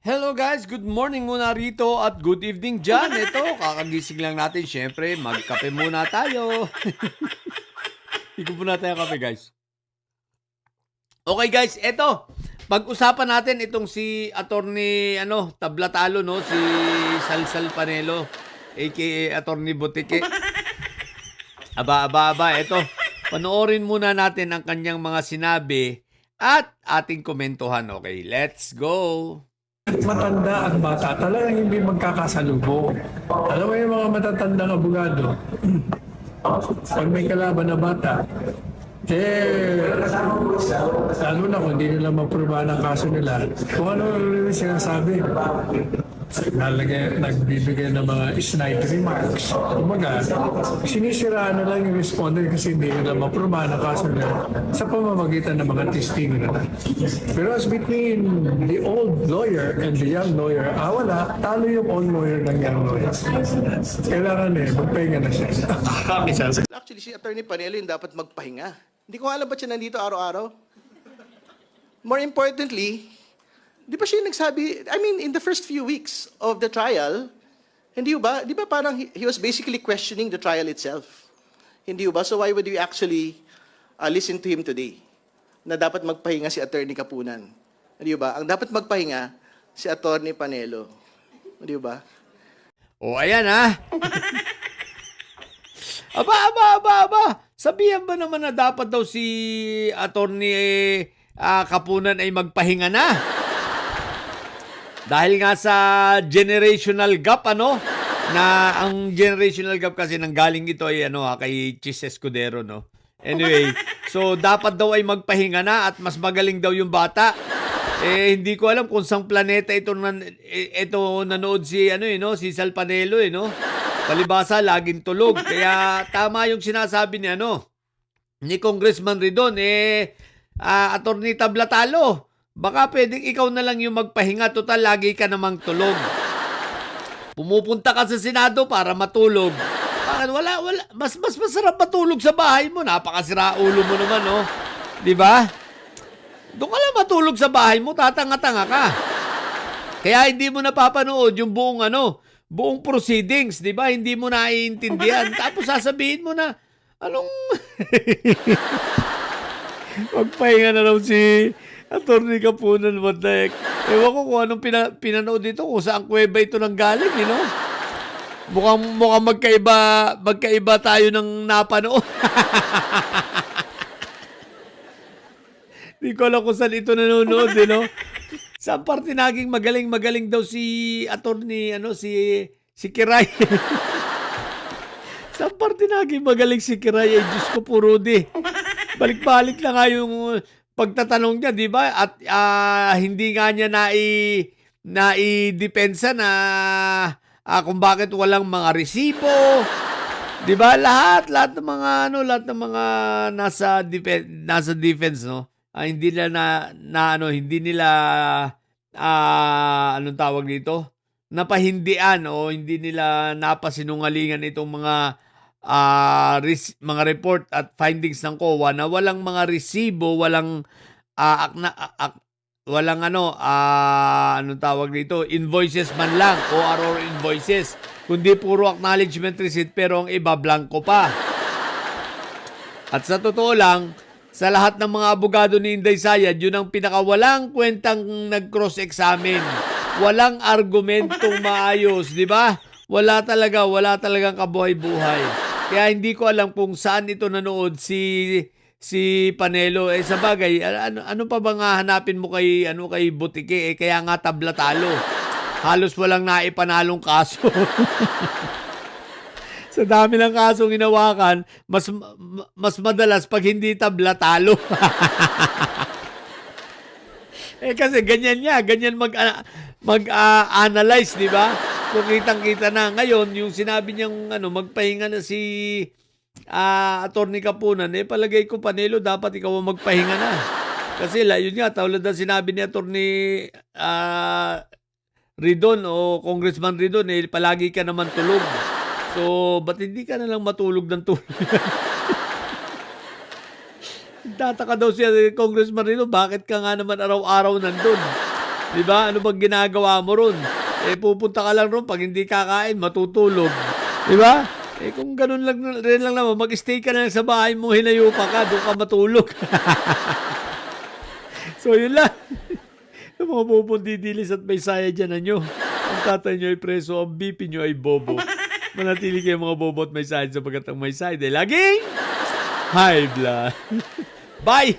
Hello guys, good morning muna rito at good evening dyan. Ito, kakagising lang natin. Siyempre, magkape muna tayo. Iko muna tayo kape guys. Okay guys, ito. Pag-usapan natin itong si Attorney Tablatalo, no? Si Salsal Panelo, aka Attorney Butike. Aba, ito. Panoorin muna natin ang kanyang mga sinabi at ating komentuhan. Okay, let's go. Matanda at bata, talagang hindi magkakasalubong. Alam mo yung mga matatandang abogado, pag may kalaban na bata, lalo na kung hindi nila maprubahan ang kaso nila, kung ano rin sinasabi, nagbibigay ng mga snide remarks. Kumbaga, sinisiraan na lang yung respondent kasi hindi nila maprubahan ang kaso nila sa pamamagitan ng mga testigo nila. Pero as between the old lawyer and the young lawyer, wala, talo yung old lawyer ng young lawyer. Kailangan magpahinga na siya. Actually, si Attorney Panelo yung dapat magpahinga. Hindi ko alam ba't siya nandito araw-araw. More importantly, di ba siya nagsabi, in the first few weeks of the trial, hindi ba? Di ba parang he was basically questioning the trial itself? Hindi ba? So why would we actually listen to him today? Na dapat magpahinga si Attorney Kapunan. Hindi ba? Ang dapat magpahinga si Attorney Panelo. Hindi ba? O, ayan ha. Aba. Sabihan ba naman na dapat daw si Attorney Kapunan ay magpahinga na? Dahil nga sa generational gap, na ang generational gap kasi nanggaling ito ay kay Chis Escudero, no? Anyway, so dapat daw ay magpahinga na at mas magaling daw yung bata. Hindi ko alam kung saang planeta ito nanood si si Sal Panelo, no? Palibasa laging tulog. Kaya tama yung sinasabi ni Congressman Ridon, Attorney Tablatalo. Baka pwedeng ikaw na lang yung magpahinga. Total, lagi ka namang tulog. Pumupunta ka sa Senado para matulog. Bakit wala. Mas masarap matulog sa bahay mo. Napakasira ulo mo naman, no? Di ba? Doon ka lang matulog sa bahay mo, tatanga-tanga ka. Kaya hindi mo napapanood yung buong proceedings, di ba? Hindi mo naiintindihan. Tapos sasabihin mo na, magpahinga na lang si Attorney Kapunan, what the heck? Ewan ko kung anong pinanood dito, kung saan kuweba ito nang galing, Mukhang magkaiba tayo ng napanood. Hindi ko alam kung saan ito nanonood, Sa parte naging magaling daw si Attorney, si Kiray. Sa parte naging magaling si Kiray, Diyos ko po, Rudy. Balik-balik lang nga yung pagtatanong niya, di ba? At hindi nga niya naidepensa na kung bakit walang mga resibo. Di ba? Lahat ng mga nasa defense, no? Hindi nila hindi nila anong tawag dito? Napahindian o hindi nila napasinungalingan itong mga report at findings ng COA na walang mga resibo, walang anong tawag dito, invoices man lang, ORR invoices, kundi puro acknowledgement receipt pero ang iba blanco pa. At sa totoo lang, sa lahat ng mga abogado ni Inday Sayad, yun ang pinakawalang kwentang nag-cross-examine. Walang argumentong maayos, di ba? Wala talagang kabuhay-buhay. Kaya hindi ko alam kung saan ito nanood si Panelo. Sa bagay, ano pa bang hanapin mo kay Butike? Kaya nga Tablatalo. Halos walang naipanalong kaso. Sa dami ng kasong hinawakan, mas madalas pag hindi Tablatalo. Kasi ganyan mag-analyze, di ba? Kung kitang-kita na ngayon, yung sinabi niyang magpahinga na si Attorney Kapunan, palagay ko, Panelo, dapat ikaw ang magpahinga na. Kasi yun nga, tulad na sinabi ni Attorney Ridon o Congressman Ridon, palagi ka naman tulog. So, ba't hindi ka na lang matulog ng tulog? Tataka daw siya, Congressman Ridon, bakit ka nga naman araw-araw nandun? Di ba? Ano bang ginagawa mo ron? Pupunta ka lang ron pag hindi kakain, matutulog. Di ba? Kung ganun lang rin lang naman, mag-stay ka na lang sa bahay mo, hinayo pa ka, doon ka matulog. So, yun lang. Yung mga pupundidilis at may saya dyan na nyo. Ang tatay nyo ay preso, ang BP nyo ay bobo. Manatili kayo mga bobo at may side sapagkat ang may side ay laging high blood. Bye!